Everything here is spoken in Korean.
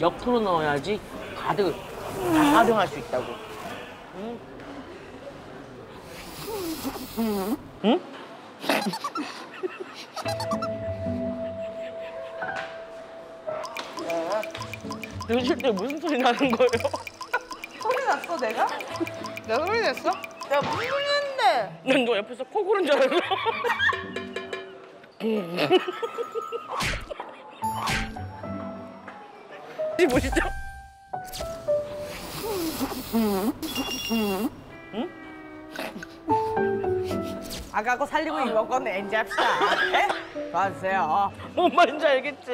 옆으로 넣어야지 가득 다 활용할 수 있다고. 응? 응? 드실 때 무슨 소리 나는 거예요? 소리 났어, 내가? 내가 소리 냈어? 내가 무슨 소리 냈는데? 난 너 옆에서 코 고른 줄 알았어. 이 보시죠? 응? 아까 거 살리고 이번 거는 엔잡시다. 네? 도와주세요. 뭔 말인지 알겠지?